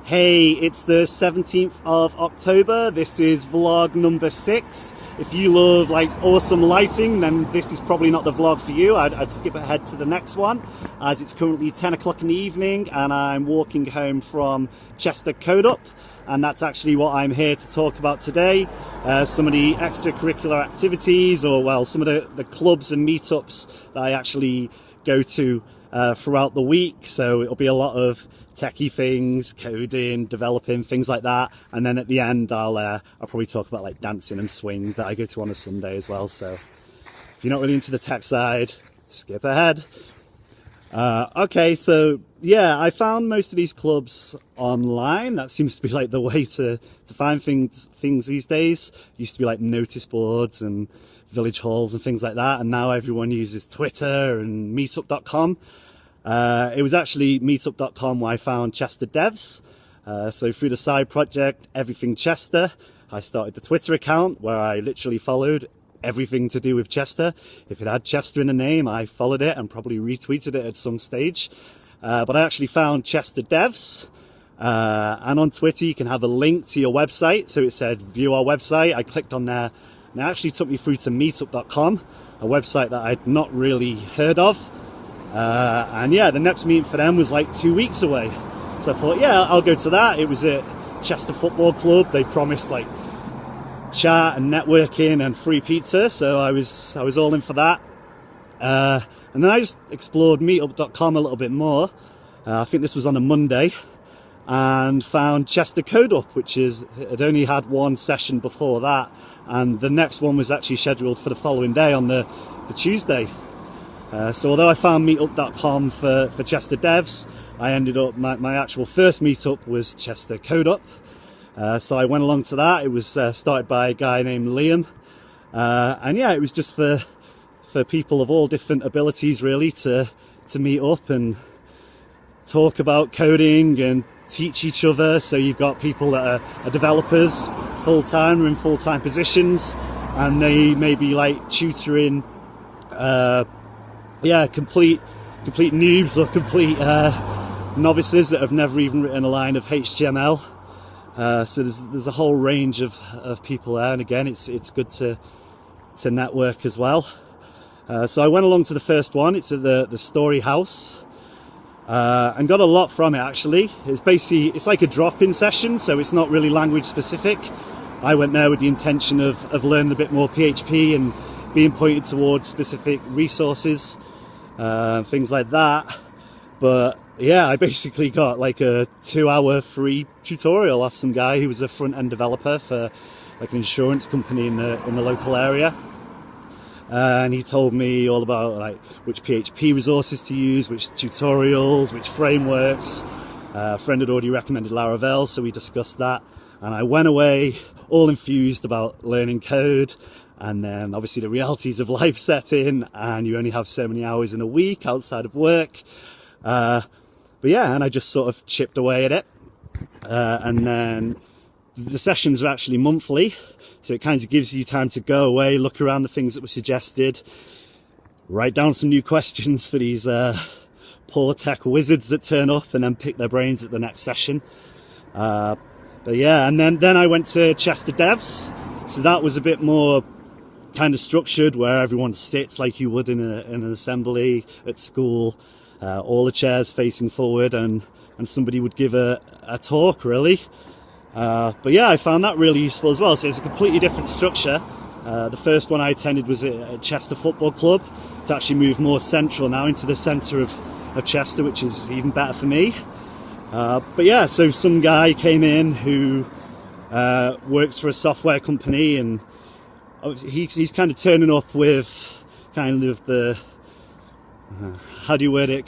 Hey, it's the 17th of October. This is vlog number 6. If you love like awesome lighting, then this is probably not the vlog for you. I'd skip ahead to the next one, as it's currently 10 o'clock in the evening and I'm walking home from Chester Codeup. And that's actually what I'm here to talk about today. Some of the extracurricular activities, or well, some of the clubs and meetups that I actually go to throughout the week. So it'll be a lot of techie things, coding, developing, things like that. And then at the end, I'll probably talk about like dancing and swing that I go to on a Sunday as well. So if you're not really into the tech side, skip ahead. Okay, so yeah, I found most of these clubs online. That seems to be like the way to find things these days. Used to be like notice boards and village halls and things like that, and now everyone uses Twitter and meetup.com. It was actually meetup.com where I found Chester devs. So through the side project Everything Chester, I started the Twitter account where I literally followed everything to do with Chester. If it had Chester in the name, I followed it and probably retweeted it at some stage. But I actually found Chester devs. And on Twitter you can have a link to your website. So it said view our website. I clicked on there and it actually took me through to meetup.com, a website that I'd not really heard of. And yeah, the next meeting for them was like 2 weeks away. So I thought, yeah, I'll go to that. It was at Chester Football Club. They promised like chat and networking and free pizza, so I was all in for that. And then I just explored meetup.com a little bit more. I think this was on a Monday, and found Chester Codeup, which had only had one session before that, and the next one was actually scheduled for the following day on the Tuesday. So although I found meetup.com for Chester devs, I ended up, my actual first meetup was Chester Codeup. So I went along to that. It was started by a guy named Liam. And yeah, it was just for people of all different abilities really to meet up and talk about coding and teach each other. So you've got people that are developers full-time or in full-time positions, and they may be like tutoring complete noobs or complete novices that have never even written a line of HTML. So there's a whole range of people there, and again it's good to network as well. So I went along to the first one. It's at the Storyhouse, and got a lot from it actually. It's like a drop-in session, so it's not really language specific. I went there with the intention of learning a bit more PHP and being pointed towards specific resources, things like that. But yeah, I basically got like a 2-hour free tutorial off some guy who was a front-end developer for like an insurance company in the local area. And he told me all about like which PHP resources to use, which tutorials, which frameworks. A friend had already recommended Laravel, so we discussed that. And I went away all enthused about learning code. And then obviously the realities of life set in, and you only have so many hours in a week outside of work. But yeah, and I just sort of chipped away at it. And then the sessions are actually monthly, so it kind of gives you time to go away, look around the things that were suggested, write down some new questions for these poor tech wizards that turn up, and then pick their brains at the next session. But yeah, and then I went to Chester devs, so that was a bit more kind of structured, where everyone sits like you would in an assembly at school. All the chairs facing forward, and somebody would give a talk really. But yeah, I found that really useful as well. So it's a completely different structure. The first one I attended was at Chester Football Club. It's actually moved more central now, into the centre of Chester, which is even better for me. But yeah, so some guy came in who works for a software company, and he's kind of turning up with kind of the how do you word it?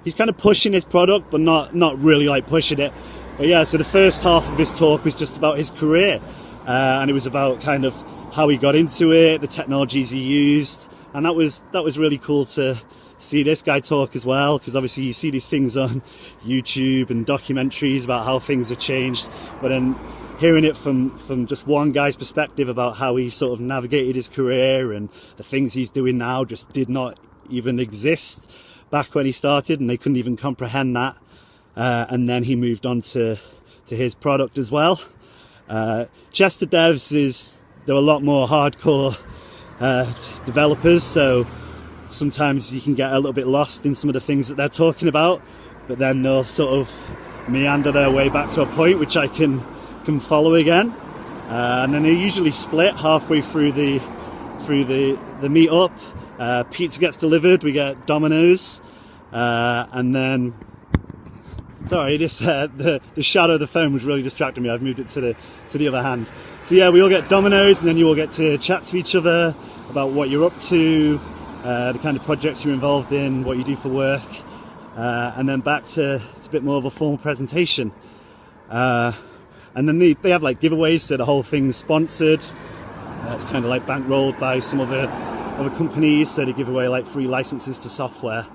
He's kind of pushing his product, but not really like pushing it. But yeah, so the first half of his talk was just about his career, and it was about kind of how he got into it, the technologies he used, and that was really cool to see this guy talk as well, because obviously you see these things on YouTube and documentaries about how things have changed, but then hearing it from just one guy's perspective about how he sort of navigated his career and the things he's doing now just did not even exist back when he started, and they couldn't even comprehend that. And then he moved on to his product as well. Chester Devs they're a lot more hardcore developers, so sometimes you can get a little bit lost in some of the things that they're talking about, but then they'll sort of meander their way back to a point which I can follow again, and then they usually split halfway through the meetup. Pizza gets delivered, we get Domino's, and then sorry, the shadow of the phone was really distracting me. I've moved it to the other hand. So yeah, we all get Domino's, and then you all get to chat to each other about what you're up to, the kind of projects you're involved in, what you do for work, and then back to it's a bit more of a formal presentation. And then they have like giveaways, so the whole thing's sponsored. It's kind of like bankrolled by some other companies, so they give away like free licenses to software.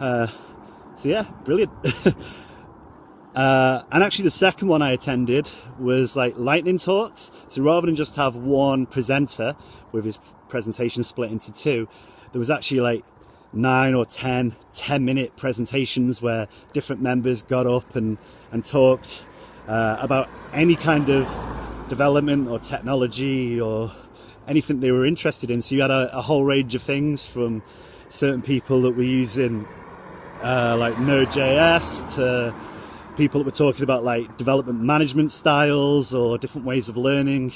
So yeah, brilliant. And actually the second one I attended was like lightning talks. So rather than just have one presenter with his presentation split into two, there was actually like 9 or 10-minute presentations where different members got up and talked about any kind of development or technology or anything they were interested in. So you had a whole range of things, from certain people that were using like Node.js to people that were talking about like development management styles or different ways of learning,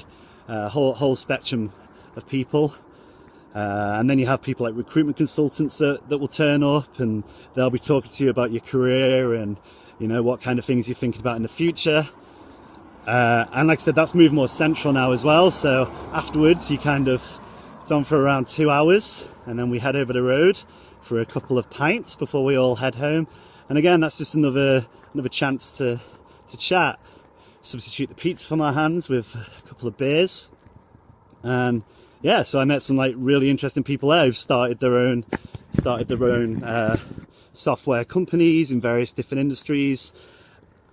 whole spectrum of people. And then you have people like recruitment consultants that will turn up, and they'll be talking to you about your career and, you know, what kind of things you're thinking about in the future. And like I said, that's moved more central now as well. So afterwards, it's on for around 2 hours, and then we head over the road for a couple of pints before we all head home. And again, that's just another chance to chat. Substitute the pizza from our hands with a couple of beers. And yeah, so I met some like really interesting people there who've started their own software companies in various different industries,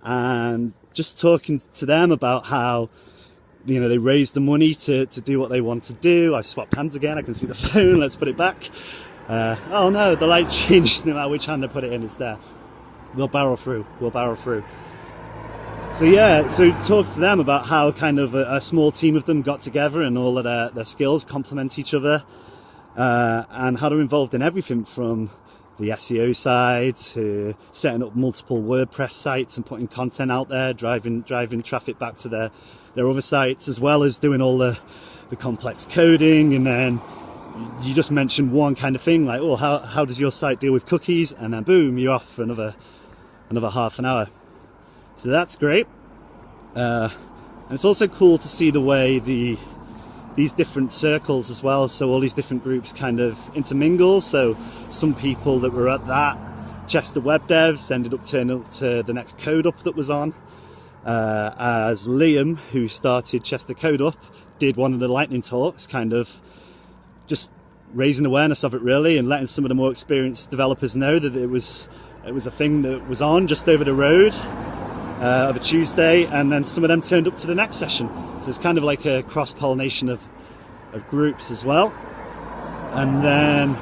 and just talking to them about how, you know, they raised the money to do what they want to do. I swapped hands again. I can see the phone. Let's put it back. Oh no, the light's changed. No matter which hand I put it in, it's there. We'll barrel through. So yeah, so talk to them about how kind of a small team of them got together and all of their skills complement each other, and how they're involved in everything from the SEO side to setting up multiple WordPress sites and putting content out there, driving traffic back to their other sites, as well as doing all the complex coding. And then you just mention one kind of thing like, oh, how does your site deal with cookies? And then boom, you're off for another half an hour. So that's great. And it's also cool to see the way these different circles as well, so all these different groups kind of intermingle. So some people that were at that Chester Web Devs ended up turning up to the next Codeup that was on, as Liam, who started Chester Codeup, did one of the lightning talks, kind of just raising awareness of it really, and letting some of the more experienced developers know that it was a thing that was on just over the road of a Tuesday, and then some of them turned up to the next session. So it's kind of like a cross-pollination of groups as well. And then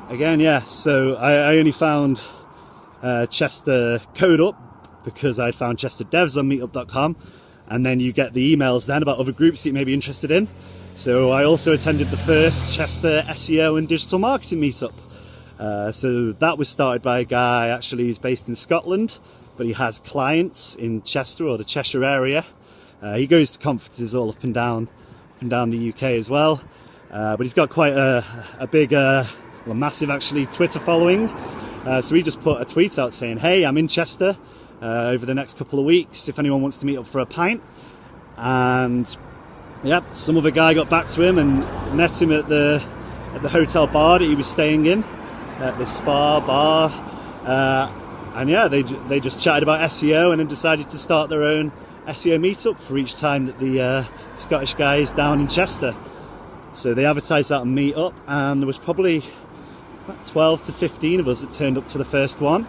again, yeah, so I only found Chester Codeup because I'd found Chester Devs on meetup.com, and then you get the emails then about other groups that you may be interested in. So I also attended the first Chester SEO and Digital Marketing Meetup. So that was started by a guy actually who's based in Scotland, but he has clients in Chester or the Cheshire area. He goes to conferences all up and down the UK as well. But he's got quite a big, massive actually Twitter following. So he just put a tweet out saying, "Hey, I'm in Chester over the next couple of weeks. If anyone wants to meet up for a pint." And yep, some other guy got back to him and met him at the hotel bar that he was staying in, at the spa bar. And yeah, they just chatted about SEO and then decided to start their own SEO meetup for each time that the Scottish guy is down in Chester. So they advertised that on Meetup, and there was probably about 12 to 15 of us that turned up to the first one.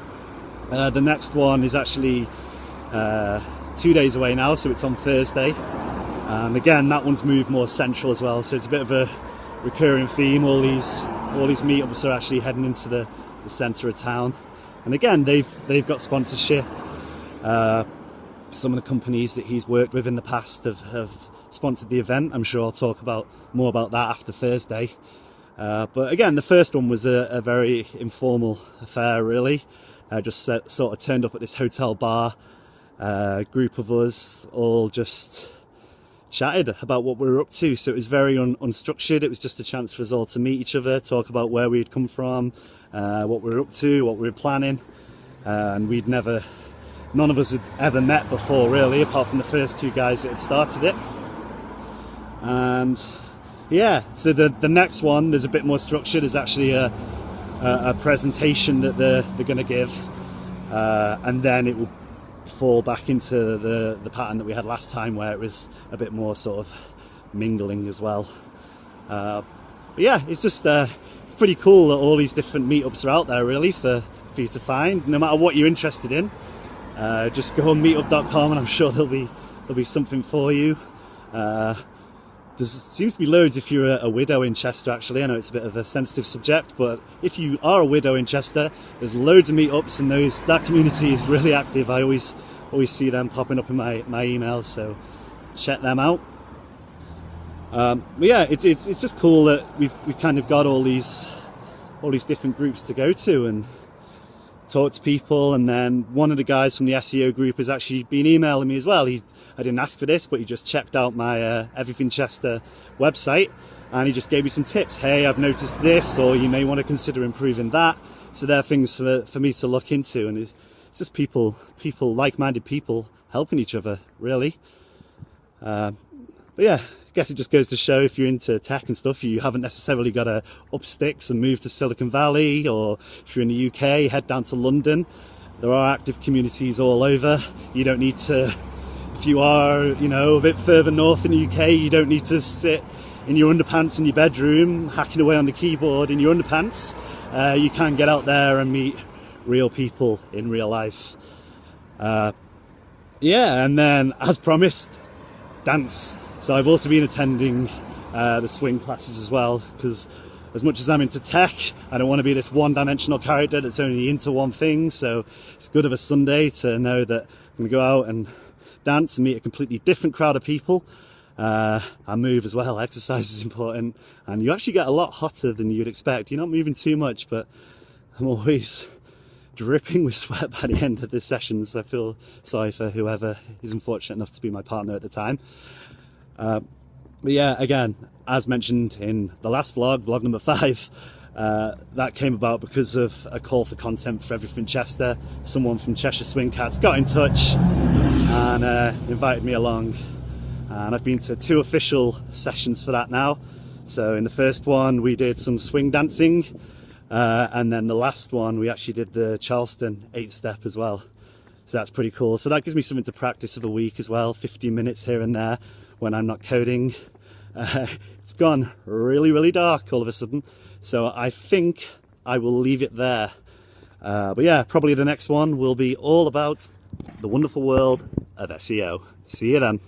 The next one is actually 2 days away now, so it's on Thursday. And again, that one's moved more central as well, so it's a bit of a recurring theme. All these meetups are actually heading into the centre of town. And again, they've got sponsorship. So some of the companies that he's worked with in the past have sponsored the event. I'm sure I'll talk more about that after Thursday. But again, the first one was a very informal affair, really. Just sort of turned up at this hotel bar, group of us all just chatted about what we were up to. So it was very unstructured. It was just a chance for us all to meet each other, talk about where we'd come from, what we were up to, what we were planning. And none of us had ever met before, really, apart from the first two guys that had started it. And yeah, so the next one, there's a bit more structure. There's actually a presentation that they're going to give, and then it will fall back into the pattern that we had last time, where it was a bit more sort of mingling as well. But yeah, it's just it's pretty cool that all these different meetups are out there, really, for you to find. No matter what you're interested in, just go on meetup.com and I'm sure there'll be something for you. There seems to be loads if you're a widow in Chester, actually. I know it's a bit of a sensitive subject, but if you are a widow in Chester, there's loads of meetups, and that community is really active. I always see them popping up in my emails, so check them out. But yeah, it's just cool that we've kind of got all these different groups to go to and talk to people. And then one of the guys from the SEO group has actually been emailing me as well. I didn't ask for this, but he just checked out my Everything Chester website, and he just gave me some tips. Hey, I've noticed this, or you may want to consider improving that. So they're things for me to look into, and it's just people, like-minded people helping each other, really. But yeah, I guess it just goes to show, if you're into tech and stuff, you haven't necessarily got to up sticks and move to Silicon Valley, or if you're in the UK, head down to London. There are active communities all over. You don't need to, if you are, a bit further north in the UK, you don't need to sit in your underpants in your bedroom, hacking away on the keyboard in your underpants. You can get out there and meet real people in real life. Yeah, and then, as promised, dance. So I've also been attending the swing classes as well, because as much as I'm into tech, I don't want to be this one-dimensional character that's only into one thing. So it's good of a Sunday to know that I'm going to go out and dance and meet a completely different crowd of people. And move as well. Exercise is important, and you actually get a lot hotter than you'd expect. You're not moving too much, but I'm always dripping with sweat by the end of the sessions. I feel sorry for whoever is unfortunate enough to be my partner at the time. But yeah, again, as mentioned in the last vlog number 5, that came about because of a call for content for Everything Chester. Someone from Cheshire Swing Cats got in touch and invited me along, and I've been to 2 official sessions for that now. So in the first one we did some swing dancing, and then the last one we actually did the Charleston 8-step as well. So that's pretty cool. So that gives me something to practice of the week as well, 15 minutes here and there when I'm not coding. It's gone really, really dark all of a sudden, so I think I will leave it there. But yeah, probably the next one will be all about the wonderful world of SEO. See you then.